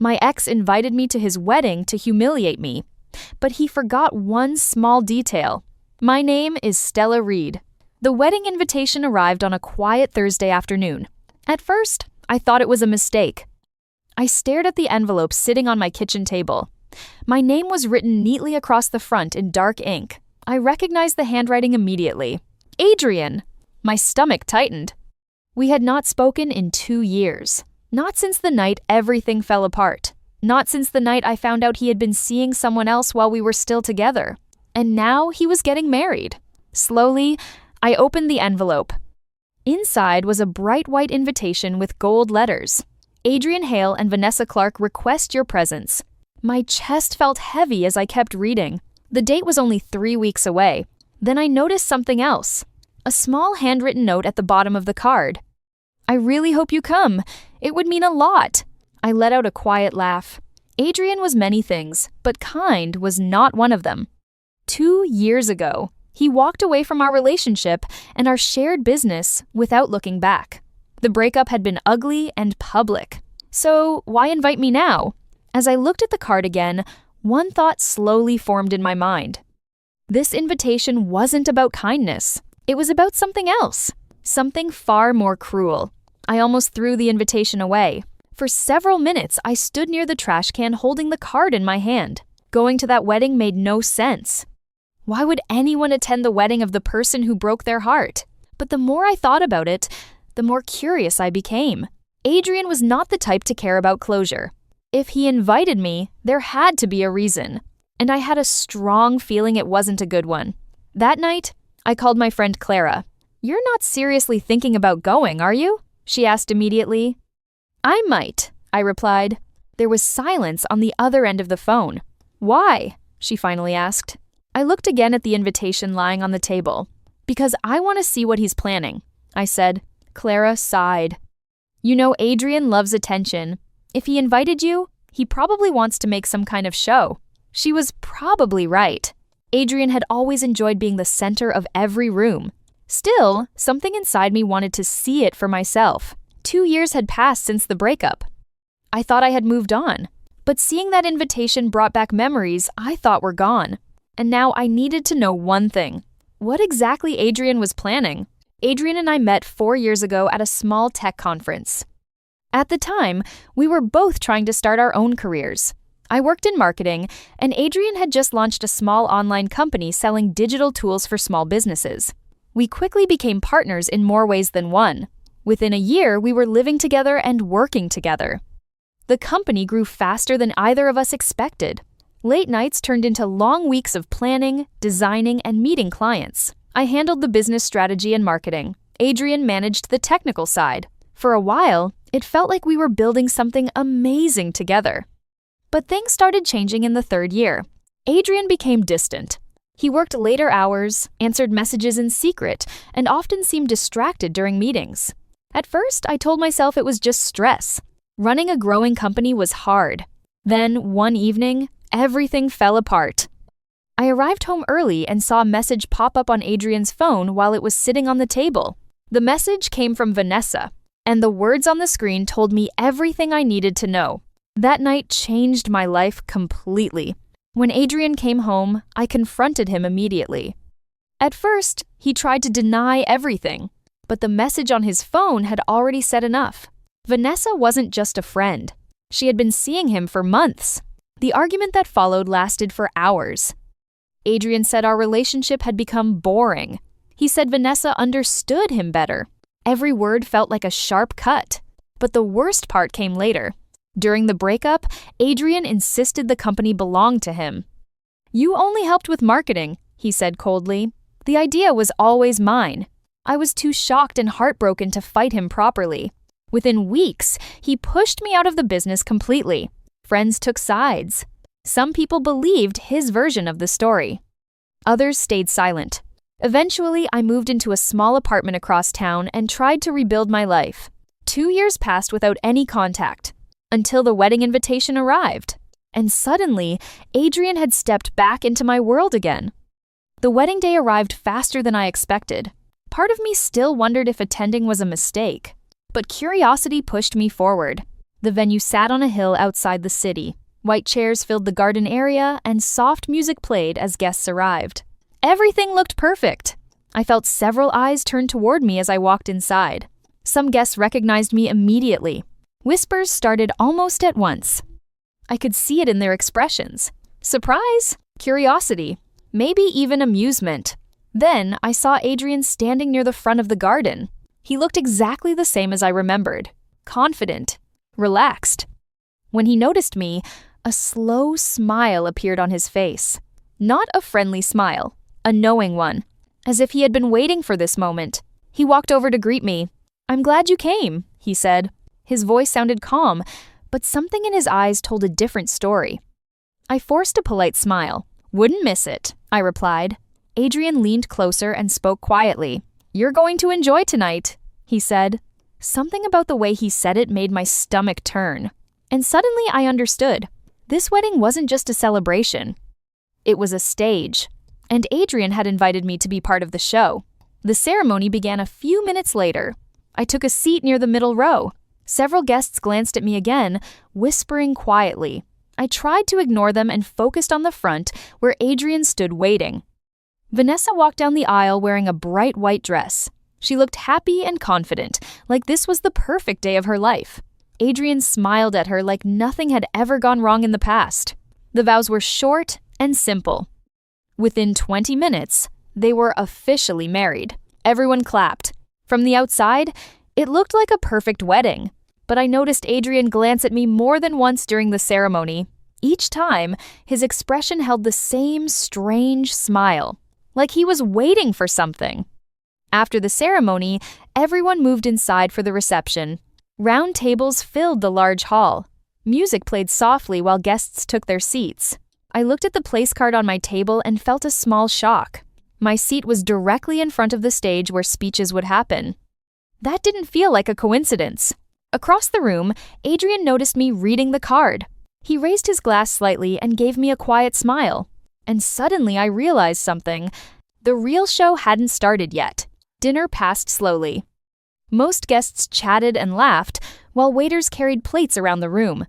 My ex invited me to his wedding to humiliate me, but he forgot one small detail. My name is Stella Reed. The wedding invitation arrived on a quiet Thursday afternoon. At first, I thought it was a mistake. I stared at the envelope sitting on my kitchen table. My name was written neatly across the front in dark ink. I recognized the handwriting immediately. Adrian! My stomach tightened. We had not spoken in 2 years. Not since the night everything fell apart. Not since the night I found out he had been seeing someone else while we were still together. And now he was getting married. Slowly, I opened the envelope. Inside was a bright white invitation with gold letters. Adrian Hale and Vanessa Clark request your presence. My chest felt heavy as I kept reading. The date was only 3 weeks away. Then I noticed something else. A small handwritten note at the bottom of the card. I really hope you come. It would mean a lot. I let out a quiet laugh. Adrian was many things, but kind was not one of them. 2 years ago, he walked away from our relationship and our shared business without looking back. The breakup had been ugly and public. So why invite me now? As I looked at the card again, one thought slowly formed in my mind. This invitation wasn't about kindness. It was about something else. Something far more cruel. I almost threw the invitation away. For several minutes, I stood near the trash can holding the card in my hand. Going to that wedding made no sense. Why would anyone attend the wedding of the person who broke their heart? But the more I thought about it, the more curious I became. Adrian was not the type to care about closure. If he invited me, there had to be a reason. And I had a strong feeling it wasn't a good one. That night, I called my friend Clara. "You're not seriously thinking about going, are you?" she asked immediately. "I might," I replied. There was silence on the other end of the phone. "Why?" she finally asked. I looked again at the invitation lying on the table. "Because I want to see what he's planning," I said. Clara sighed. "You know, Adrian loves attention. If he invited you, he probably wants to make some kind of show." She was probably right. Adrian had always enjoyed being the center of every room. Still, something inside me wanted to see it for myself. 2 years had passed since the breakup. I thought I had moved on. But seeing that invitation brought back memories I thought were gone. And now I needed to know one thing. What exactly Adrian was planning? Adrian and I met 4 years ago at a small tech conference. At the time, we were both trying to start our own careers. I worked in marketing, and Adrian had just launched a small online company selling digital tools for small businesses. We quickly became partners in more ways than one. Within a year, we were living together and working together. The company grew faster than either of us expected. Late nights turned into long weeks of planning, designing, and meeting clients. I handled the business strategy and marketing. Adrian managed the technical side. For a while, it felt like we were building something amazing together. But things started changing in the 3rd year. Adrian became distant. He worked later hours, answered messages in secret, and often seemed distracted during meetings. At first, I told myself it was just stress. Running a growing company was hard. Then, one evening, everything fell apart. I arrived home early and saw a message pop up on Adrian's phone while it was sitting on the table. The message came from Vanessa, and the words on the screen told me everything I needed to know. That night changed my life completely. When Adrian came home, I confronted him immediately. At first, he tried to deny everything, but the message on his phone had already said enough. Vanessa wasn't just a friend. She had been seeing him for months. The argument that followed lasted for hours. Adrian said our relationship had become boring. He said Vanessa understood him better. Every word felt like a sharp cut. But the worst part came later. During the breakup, Adrian insisted the company belonged to him. "You only helped with marketing," he said coldly. "The idea was always mine." I was too shocked and heartbroken to fight him properly. Within weeks, he pushed me out of the business completely. Friends took sides. Some people believed his version of the story. Others stayed silent. Eventually, I moved into a small apartment across town and tried to rebuild my life. 2 years passed without any contact, until the wedding invitation arrived. And suddenly, Adrian had stepped back into my world again. The wedding day arrived faster than I expected. Part of me still wondered if attending was a mistake. But curiosity pushed me forward. The venue sat on a hill outside the city. White chairs filled the garden area, and soft music played as guests arrived. Everything looked perfect. I felt several eyes turn toward me as I walked inside. Some guests recognized me immediately. Whispers started almost at once. I could see it in their expressions. Surprise, curiosity, maybe even amusement. Then I saw Adrian standing near the front of the garden. He looked exactly the same as I remembered. Confident, relaxed. When he noticed me, a slow smile appeared on his face. Not a friendly smile, a knowing one, as if he had been waiting for this moment. He walked over to greet me. "I'm glad you came," he said. His voice sounded calm, but something in his eyes told a different story. I forced a polite smile. "Wouldn't miss it," I replied. Adrian leaned closer and spoke quietly. "You're going to enjoy tonight," he said. Something about the way he said it made my stomach turn. And suddenly I understood. This wedding wasn't just a celebration. It was a stage. And Adrian had invited me to be part of the show. The ceremony began a few minutes later. I took a seat near the middle row. Several guests glanced at me again, whispering quietly. I tried to ignore them and focused on the front, where Adrian stood waiting. Vanessa walked down the aisle wearing a bright white dress. She looked happy and confident, like this was the perfect day of her life. Adrian smiled at her like nothing had ever gone wrong in the past. The vows were short and simple. Within 20 minutes, they were officially married. Everyone clapped. From the outside, it looked like a perfect wedding. But I noticed Adrian glance at me more than once during the ceremony. Each time, his expression held the same strange smile, like he was waiting for something. After the ceremony, everyone moved inside for the reception. Round tables filled the large hall. Music played softly while guests took their seats. I looked at the place card on my table and felt a small shock. My seat was directly in front of the stage where speeches would happen. That didn't feel like a coincidence. Across the room, Adrian noticed me reading the card. He raised his glass slightly and gave me a quiet smile. And suddenly I realized something. The real show hadn't started yet. Dinner passed slowly. Most guests chatted and laughed, while waiters carried plates around the room.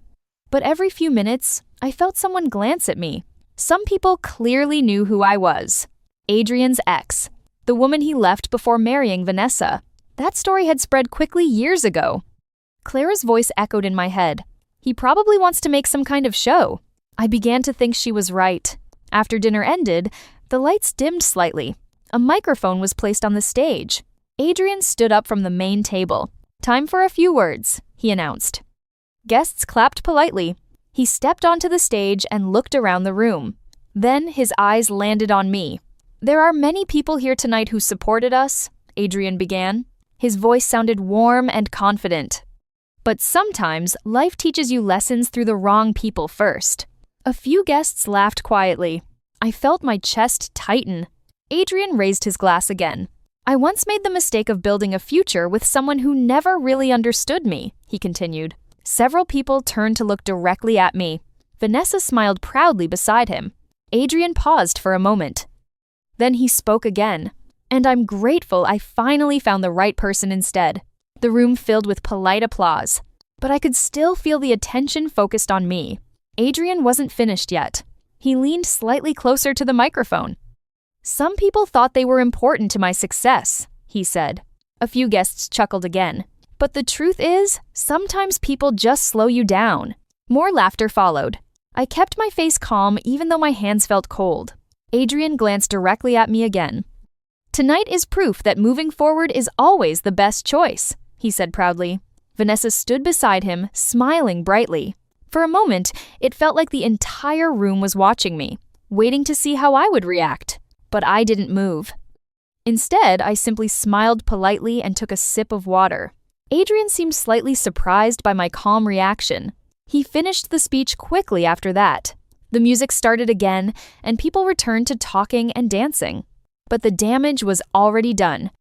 But every few minutes, I felt someone glance at me. Some people clearly knew who I was. Adrian's ex, the woman he left before marrying Vanessa. That story had spread quickly years ago. Clara's voice echoed in my head. He probably wants to make some kind of show. I began to think she was right. After dinner ended, the lights dimmed slightly. A microphone was placed on the stage. Adrian stood up from the main table. "Time for a few words," he announced. Guests clapped politely. He stepped onto the stage and looked around the room. Then his eyes landed on me. "There are many people here tonight who supported us," Adrian began. His voice sounded warm and confident. "But sometimes life teaches you lessons through the wrong people first." A few guests laughed quietly. I felt my chest tighten. Adrian raised his glass again. "I once made the mistake of building a future with someone who never really understood me," he continued. Several people turned to look directly at me. Vanessa smiled proudly beside him. Adrian paused for a moment. Then he spoke again. "And I'm grateful I finally found the right person instead." The room filled with polite applause. But I could still feel the attention focused on me. Adrian wasn't finished yet. He leaned slightly closer to the microphone. "Some people thought they were important to my success," he said. A few guests chuckled again. "But the truth is, sometimes people just slow you down." More laughter followed. I kept my face calm even though my hands felt cold. Adrian glanced directly at me again. "Tonight is proof that moving forward is always the best choice," he said proudly. Vanessa stood beside him, smiling brightly. For a moment, it felt like the entire room was watching me, waiting to see how I would react. But I didn't move. Instead, I simply smiled politely and took a sip of water. Adrian seemed slightly surprised by my calm reaction. He finished the speech quickly after that. The music started again, and people returned to talking and dancing. But the damage was already done.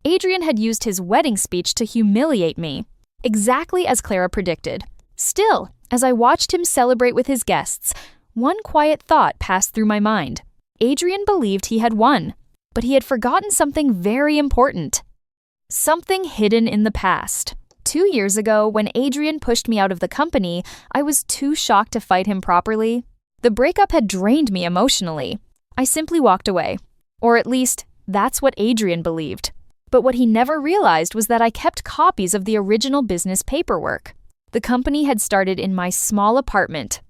Adrian had used his wedding speech to humiliate me, exactly as Clara predicted. Still, as I watched him celebrate with his guests, one quiet thought passed through my mind. Adrian believed he had won, but he had forgotten something very important. Something hidden in the past. 2 years ago, when Adrian pushed me out of the company, I was too shocked to fight him properly. The breakup had drained me emotionally. I simply walked away. Or at least, that's what Adrian believed. But what he never realized was that I kept copies of the original business paperwork. The company had started in my small apartment.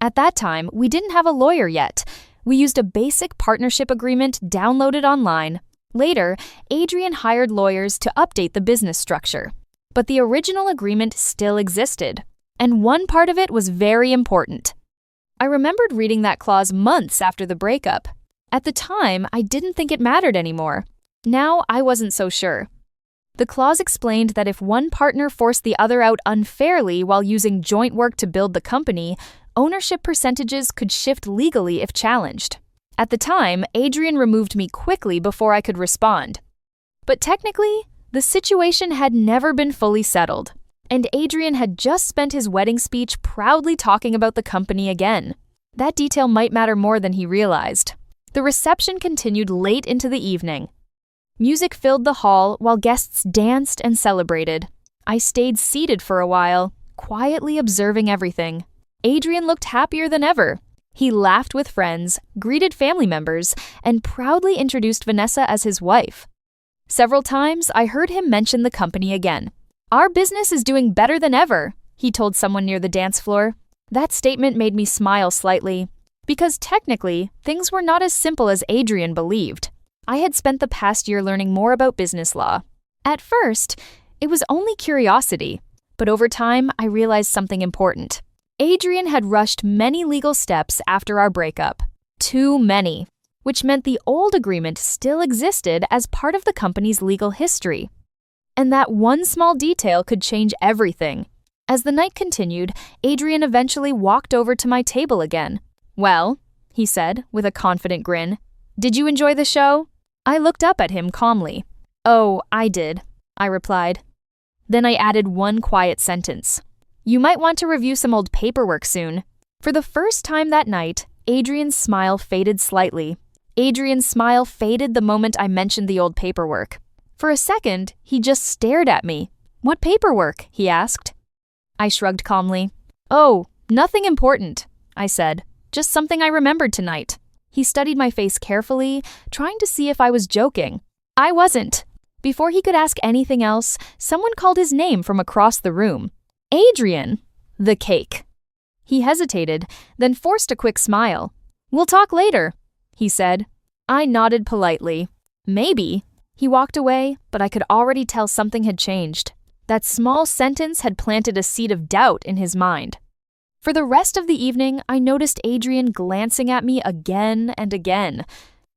At that time, we didn't have a lawyer yet. We used a basic partnership agreement downloaded online. Later, Adrian hired lawyers to update the business structure. But the original agreement still existed. And one part of it was very important. I remembered reading that clause months after the breakup. At the time, I didn't think it mattered anymore. Now, I wasn't so sure. The clause explained that if one partner forced the other out unfairly while using joint work to build the company, ownership percentages could shift legally if challenged. At the time, Adrian removed me quickly before I could respond. But technically, the situation had never been fully settled, and Adrian had just spent his wedding speech proudly talking about the company again. That detail might matter more than he realized. The reception continued late into the evening. Music filled the hall while guests danced and celebrated. I stayed seated for a while, quietly observing everything. Adrian looked happier than ever. He laughed with friends, greeted family members, and proudly introduced Vanessa as his wife. Several times, I heard him mention the company again. "Our business is doing better than ever," he told someone near the dance floor. That statement made me smile slightly, because technically, things were not as simple as Adrian believed. I had spent the past year learning more about business law. At first, it was only curiosity, but over time, I realized something important. Adrian had rushed many legal steps after our breakup. Too many. Which meant the old agreement still existed as part of the company's legal history. And that one small detail could change everything. As the night continued, Adrian eventually walked over to my table again. "Well," he said, with a confident grin, "did you enjoy the show?" I looked up at him calmly. "Oh, I did," I replied. Then I added one quiet sentence. "You might want to review some old paperwork soon." For the first time that night, Adrian's smile faded slightly. Adrian's smile faded the moment I mentioned the old paperwork. For a second, he just stared at me. "What paperwork?" he asked. I shrugged calmly. "Oh, nothing important," I said. "Just something I remembered tonight." He studied my face carefully, trying to see if I was joking. I wasn't. Before he could ask anything else, someone called his name from across the room. "Adrian!" The cake. He hesitated, then forced a quick smile. "We'll talk later," he said. I nodded politely. "Maybe." He walked away, but I could already tell something had changed. That small sentence had planted a seed of doubt in his mind. For the rest of the evening, I noticed Adrian glancing at me again and again.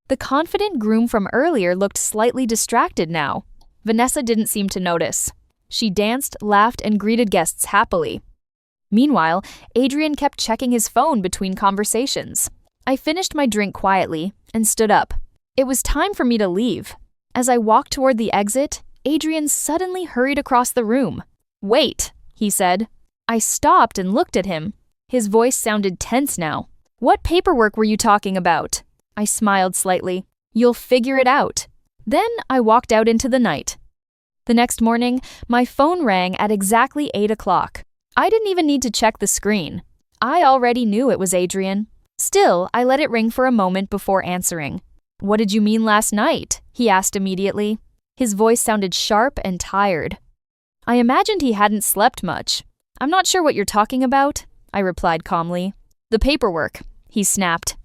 The confident groom from earlier looked slightly distracted now. Vanessa didn't seem to notice. She danced, laughed, and greeted guests happily. Meanwhile, Adrian kept checking his phone between conversations. I finished my drink quietly and stood up. It was time for me to leave. As I walked toward the exit, Adrian suddenly hurried across the room. "Wait," he said. I stopped and looked at him. His voice sounded tense now. "What paperwork were you talking about?" I smiled slightly. "You'll figure it out." Then I walked out into the night. The next morning, my phone rang at exactly 8 o'clock. I didn't even need to check the screen. I already knew it was Adrian. Still, I let it ring for a moment before answering. "What did you mean last night?" he asked immediately. His voice sounded sharp and tired. I imagined he hadn't slept much. "I'm not sure what you're talking about," I replied calmly. "The paperwork," he snapped.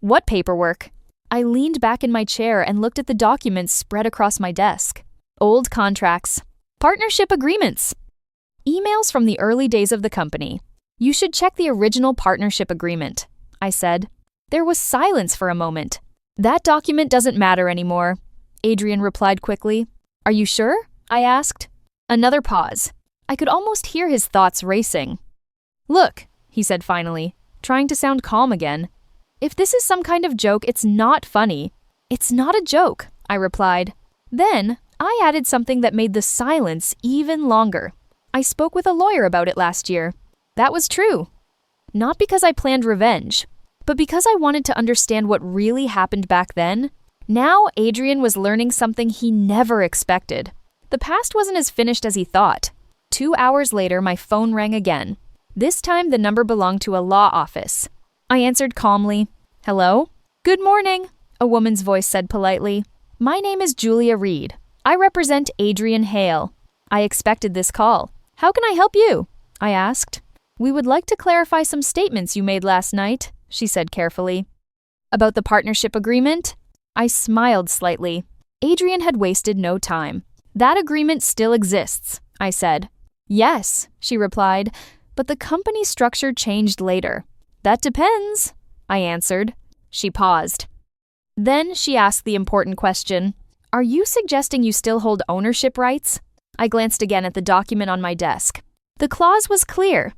"What paperwork?" I leaned back in my chair and looked at the documents spread across my desk. Old contracts. Partnership agreements. Emails from the early days of the company. "You should check the original partnership agreement," I said. There was silence for a moment. "That document doesn't matter anymore," Adrian replied quickly. "Are you sure?" I asked. Another pause. I could almost hear his thoughts racing. "Look," he said finally, trying to sound calm again. "If this is some kind of joke, it's not funny." "It's not a joke," I replied. Then, I added something that made the silence even longer. "I spoke with a lawyer about it last year." That was true. Not because I planned revenge, but because I wanted to understand what really happened back then. Now, Adrian was learning something he never expected. The past wasn't as finished as he thought. 2 hours later, my phone rang again. This time, the number belonged to a law office. I answered calmly. "Hello?" "Good morning," a woman's voice said politely. "My name is Julia Reed. I represent Adrian Hale. I expected this call. How can I help you?" I asked. "We would like to clarify some statements you made last night," she said carefully. "About the partnership agreement?" I smiled slightly. Adrian had wasted no time. "That agreement still exists," I said. "Yes," she replied, "but the company structure changed later." "That depends," I answered. She paused. Then she asked the important question, "Are you suggesting you still hold ownership rights?" I glanced again at the document on my desk. The clause was clear.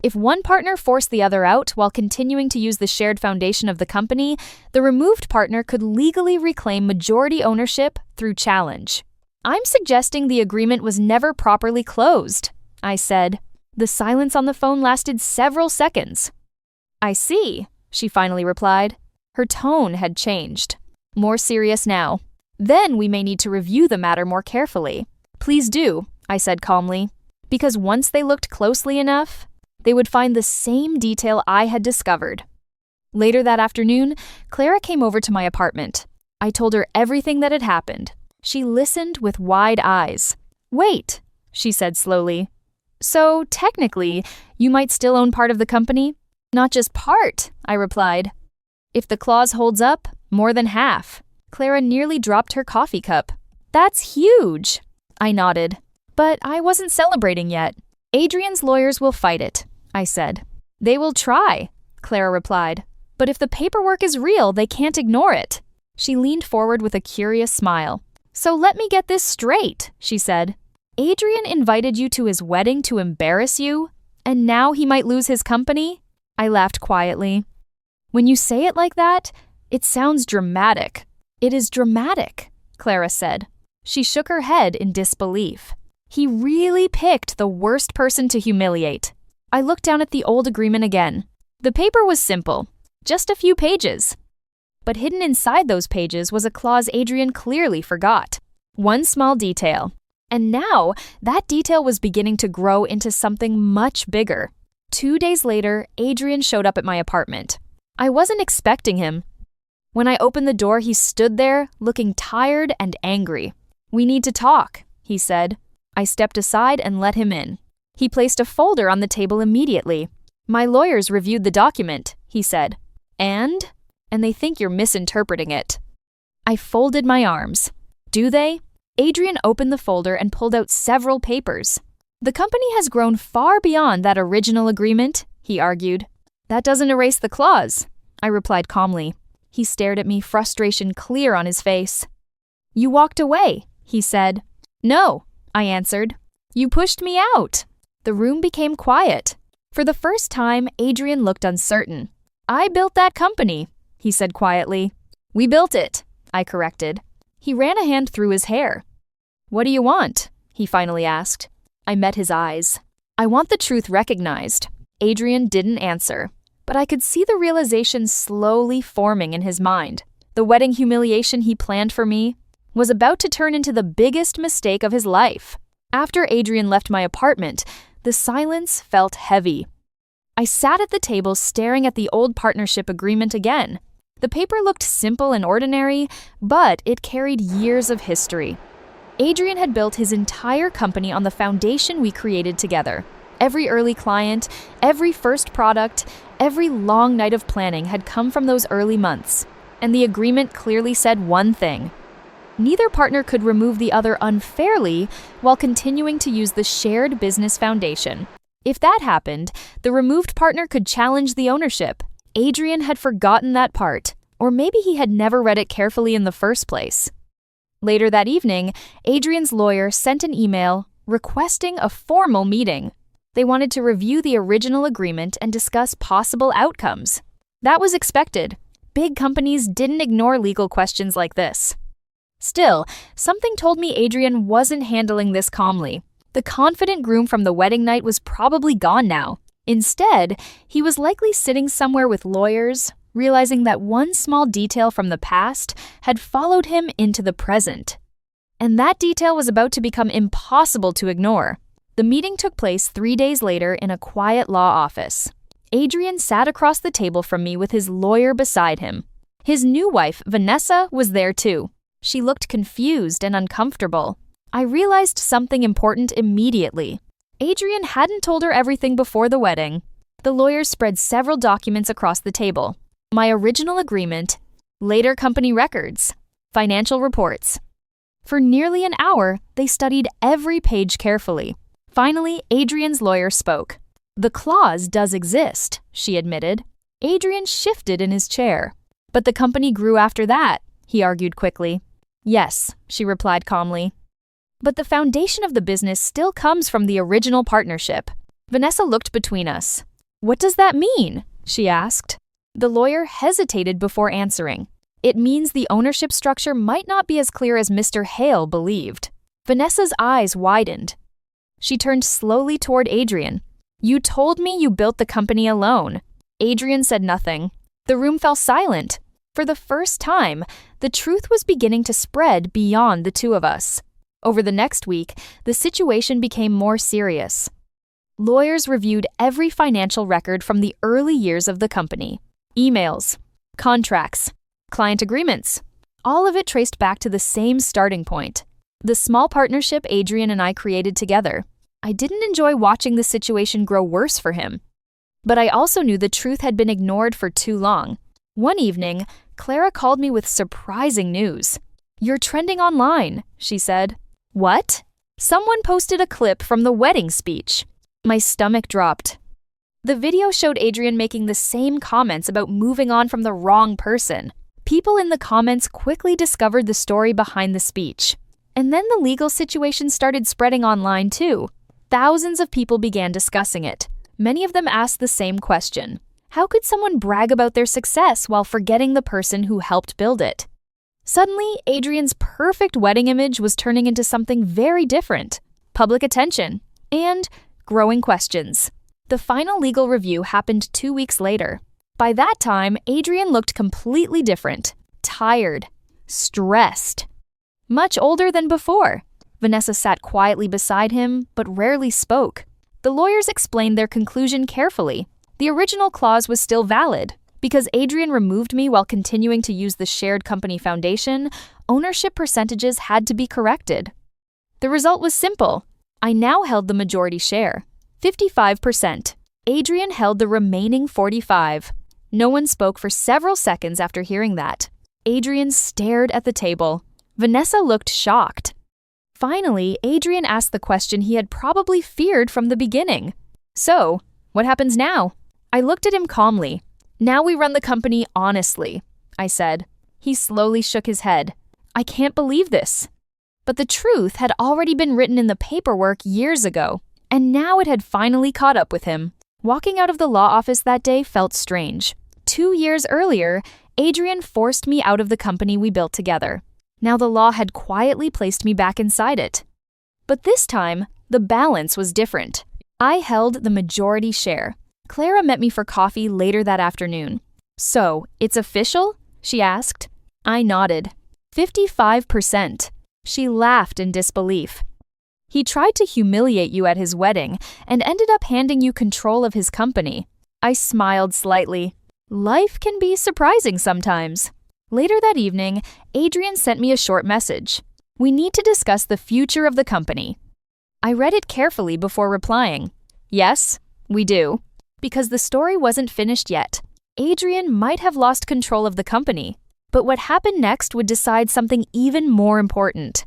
If one partner forced the other out while continuing to use the shared foundation of the company, the removed partner could legally reclaim majority ownership through challenge. "I'm suggesting the agreement was never properly closed," I said. The silence on the phone lasted several seconds. "I see," she finally replied. Her tone had changed. More serious now. "Then we may need to review the matter more carefully." "Please do," I said calmly, because once they looked closely enough, they would find the same detail I had discovered. Later that afternoon, Clara came over to my apartment. I told her everything that had happened. She listened with wide eyes. "Wait," she said slowly. "So, technically, you might still own part of the company?" "Not just part," I replied. "If the clause holds up, more than half." Clara nearly dropped her coffee cup. "That's huge," I nodded. But I wasn't celebrating yet. "Adrian's lawyers will fight it," I said. "They will try," Clara replied. "But if the paperwork is real, they can't ignore it." She leaned forward with a curious smile. "So let me get this straight," she said. "Adrian invited you to his wedding to embarrass you, and now he might lose his company?" I laughed quietly. "When you say it like that, it sounds dramatic." "It is dramatic," Clara said. She shook her head in disbelief. "He really picked the worst person to humiliate." I looked down at the old agreement again. The paper was simple, just a few pages. But hidden inside those pages was a clause Adrian clearly forgot. One small detail. And now, that detail was beginning to grow into something much bigger. 2 days later, Adrian showed up at my apartment. I wasn't expecting him. When I opened the door, he stood there, looking tired and angry. "We need to talk," he said. I stepped aside and let him in. He placed a folder on the table immediately. "My lawyers reviewed the document," he said. And they think you're misinterpreting it." I folded my arms. "Do they?" Adrian opened the folder and pulled out several papers. "The company has grown far beyond that original agreement," he argued. "That doesn't erase the clause," I replied calmly. He stared at me, frustration clear on his face. "You walked away," he said. "No," I answered. "You pushed me out." The room became quiet. For the first time, Adrian looked uncertain. "I built that company," he said quietly. "We built it," I corrected. He ran a hand through his hair. "What do you want?" he finally asked. I met his eyes. "I want the truth recognized." Adrian didn't answer, but I could see the realization slowly forming in his mind. The wedding humiliation he planned for me was about to turn into the biggest mistake of his life. After Adrian left my apartment, the silence felt heavy. I sat at the table staring at the old partnership agreement again. The paper looked simple and ordinary, but it carried years of history. Adrian had built his entire company on the foundation we created together. Every early client, every first product, every long night of planning had come from those early months. And the agreement clearly said one thing: neither partner could remove the other unfairly while continuing to use the shared business foundation. If that happened, the removed partner could challenge the ownership. Adrian had forgotten that part, or maybe he had never read it carefully in the first place. Later that evening, Adrian's lawyer sent an email requesting a formal meeting. They wanted to review the original agreement and discuss possible outcomes. That was expected. Big companies didn't ignore legal questions like this. Still, something told me Adrian wasn't handling this calmly. The confident groom from the wedding night was probably gone now. Instead, he was likely sitting somewhere with lawyers, realizing that one small detail from the past had followed him into the present. And that detail was about to become impossible to ignore. The meeting took place 3 days later in a quiet law office. Adrian sat across the table from me with his lawyer beside him. His new wife, Vanessa, was there too. She looked confused and uncomfortable. I realized something important immediately. Adrian hadn't told her everything before the wedding. The lawyer spread several documents across the table. My original agreement, later company records, financial reports. For nearly an hour, they studied every page carefully. Finally, Adrian's lawyer spoke. "The clause does exist," she admitted. Adrian shifted in his chair. "But the company grew after that," he argued quickly. "Yes," she replied calmly. "But the foundation of the business still comes from the original partnership." Vanessa looked between us. "What does that mean?" she asked. The lawyer hesitated before answering. "It means the ownership structure might not be as clear as Mr. Hale believed." Vanessa's eyes widened. She turned slowly toward Adrian. "You told me you built the company alone." Adrian said nothing. The room fell silent. For the first time, the truth was beginning to spread beyond the two of us. Over the next week, the situation became more serious. Lawyers reviewed every financial record from the early years of the company. Emails, contracts, client agreements. All of it traced back to the same starting point. The small partnership Adrian and I created together. I didn't enjoy watching the situation grow worse for him. But I also knew the truth had been ignored for too long. One evening, Clara called me with surprising news. "You're trending online," she said. "What?" "Someone posted a clip from the wedding speech." My stomach dropped. The video showed Adrian making the same comments about moving on from the wrong person. People in the comments quickly discovered the story behind the speech. And then the legal situation started spreading online too. Thousands of people began discussing it. Many of them asked the same question. How could someone brag about their success while forgetting the person who helped build it? Suddenly, Adrian's perfect wedding image was turning into something very different. Public attention and growing questions. The final legal review happened 2 weeks later. By that time, Adrian looked completely different. Tired. Stressed. Much older than before. Vanessa sat quietly beside him, but rarely spoke. The lawyers explained their conclusion carefully. The original clause was still valid. Because Adrian removed me while continuing to use the shared company foundation, ownership percentages had to be corrected. The result was simple. I now held the majority share, 55%. Adrian held the remaining 45%. No one spoke for several seconds after hearing that. Adrian stared at the table. Vanessa looked shocked. Finally, Adrian asked the question he had probably feared from the beginning. "So, what happens now?" I looked at him calmly. "Now we run the company honestly," I said. He slowly shook his head. "I can't believe this." But the truth had already been written in the paperwork years ago, and now it had finally caught up with him. Walking out of the law office that day felt strange. 2 years earlier, Adrian forced me out of the company we built together. Now the law had quietly placed me back inside it. But this time, the balance was different. I held the majority share. Clara met me for coffee later that afternoon. "So, it's official?" she asked. I nodded. 55%. She laughed in disbelief. "He tried to humiliate you at his wedding and ended up handing you control of his company." I smiled slightly. Life can be surprising sometimes. Later that evening, Adrian sent me a short message. "We need to discuss the future of the company." I read it carefully before replying. "Yes, we do." Because the story wasn't finished yet. Adrian might have lost control of the company, but what happened next would decide something even more important.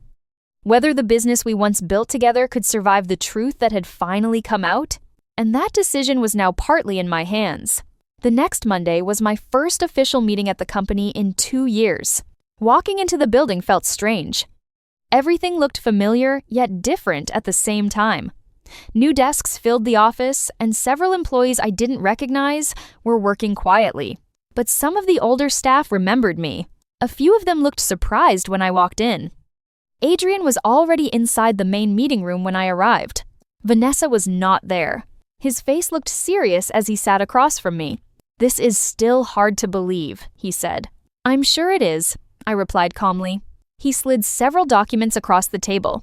Whether the business we once built together could survive the truth that had finally come out, and that decision was now partly in my hands. The next Monday was my first official meeting at the company in 2 years. Walking into the building felt strange. Everything looked familiar, yet different at the same time. New desks filled the office, and several employees I didn't recognize were working quietly. But some of the older staff remembered me. A few of them looked surprised when I walked in. Adrian was already inside the main meeting room when I arrived. Vanessa was not there. His face looked serious as he sat across from me. "This is still hard to believe," he said. "I'm sure it is," I replied calmly. He slid several documents across the table.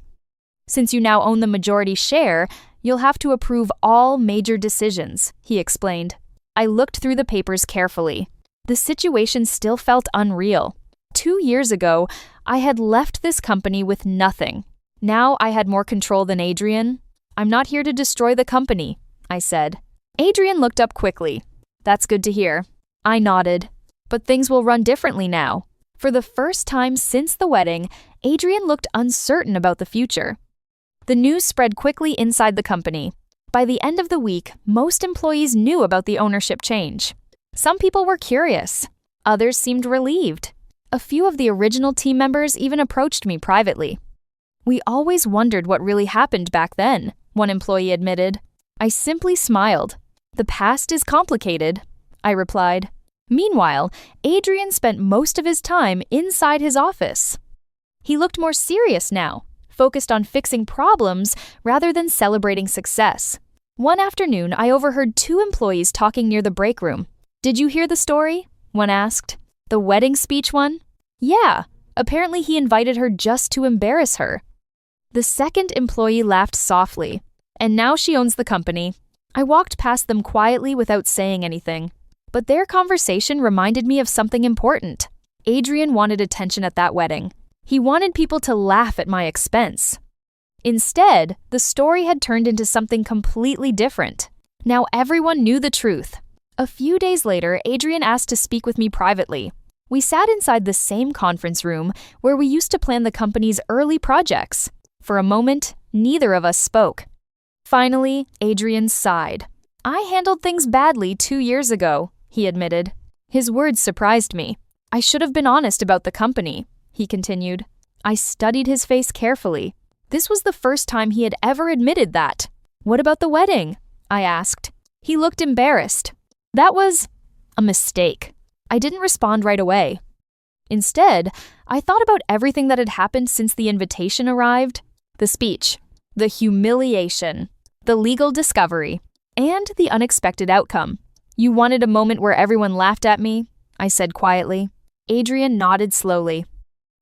"Since you now own the majority share, You'll have to approve all major decisions, he explained. I looked through the papers carefully. The situation still felt unreal. 2 years ago, I had left this company with nothing. Now I had more control than Adrian. I'm not here to destroy the company, I said. Adrian looked up quickly. That's good to hear. I nodded. But things will run differently now. For the first time since the wedding, Adrian looked uncertain about the future. The news spread quickly inside the company. By the end of the week, most employees knew about the ownership change. Some people were curious. Others seemed relieved. A few of the original team members even approached me privately. We always wondered what really happened back then, one employee admitted. I simply smiled. The past is complicated, I replied. Meanwhile, Adrian spent most of his time inside his office. He looked more serious now, focused on fixing problems rather than celebrating success. One afternoon, I overheard 2 employees talking near the break room. Did you hear the story? One asked. The wedding speech one? Yeah, apparently he invited her just to embarrass her. The second employee laughed softly. And now she owns the company. I walked past them quietly without saying anything. But their conversation reminded me of something important. Adrian wanted attention at that wedding. He wanted people to laugh at my expense. Instead, the story had turned into something completely different. Now everyone knew the truth. A few days later, Adrian asked to speak with me privately. We sat inside the same conference room where we used to plan the company's early projects. For a moment, neither of us spoke. Finally, Adrian sighed. I handled things badly 2 years ago, he admitted. His words surprised me. I should have been honest about the company, he continued. I studied his face carefully. This was the first time he had ever admitted that. What about the wedding? I asked. He looked embarrassed. That was a mistake. I didn't respond right away. Instead, I thought about everything that had happened since the invitation arrived. The speech, the humiliation, the legal discovery, and the unexpected outcome. You wanted a moment where everyone laughed at me? I said quietly. Adrian nodded slowly.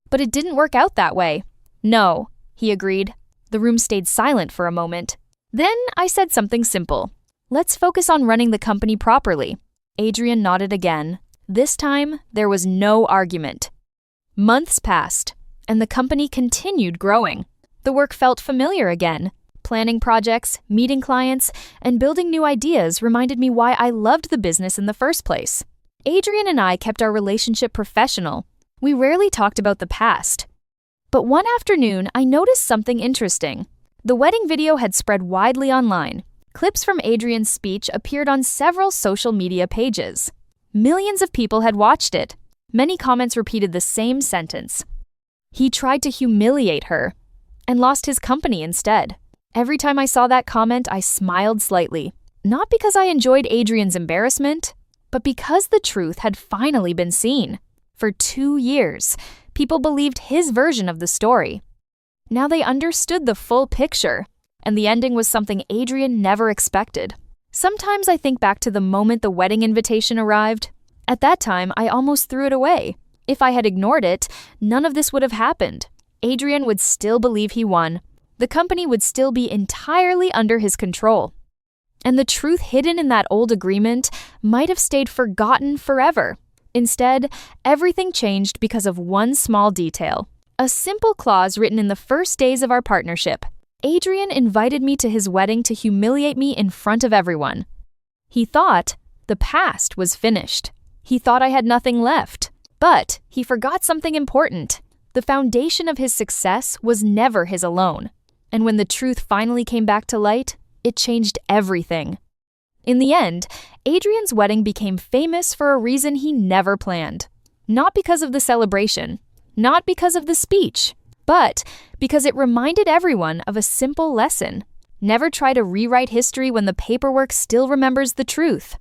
But it didn't work out that way. No, he agreed. The room stayed silent for a moment. Then I said something simple. Let's focus on running the company properly. Adrian nodded again. This time, there was no argument. Months passed, and the company continued growing. The work felt familiar again. Planning projects, meeting clients, and building new ideas reminded me why I loved the business in the first place. Adrian and I kept our relationship professional. We rarely talked about the past. But one afternoon, I noticed something interesting. The wedding video had spread widely online. Clips from Adrian's speech appeared on several social media pages. Millions of people had watched it. Many comments repeated the same sentence. He tried to humiliate her and lost his company instead. Every time I saw that comment, I smiled slightly. Not because I enjoyed Adrian's embarrassment, but because the truth had finally been seen. For 2 years, people believed his version of the story. Now they understood the full picture, and the ending was something Adrian never expected. Sometimes I think back to the moment the wedding invitation arrived. At that time, I almost threw it away. If I had ignored it, none of this would have happened. Adrian would still believe he won. The company would still be entirely under his control. And the truth hidden in that old agreement might have stayed forgotten forever. Instead, everything changed because of one small detail. A simple clause written in the first days of our partnership. Adrian invited me to his wedding to humiliate me in front of everyone. He thought the past was finished. He thought I had nothing left. But he forgot something important. The foundation of his success was never his alone. And when the truth finally came back to light, it changed everything. In the end, Adrian's wedding became famous for a reason he never planned. Not because of the celebration, not because of the speech, but because it reminded everyone of a simple lesson. Never try to rewrite history when the paperwork still remembers the truth.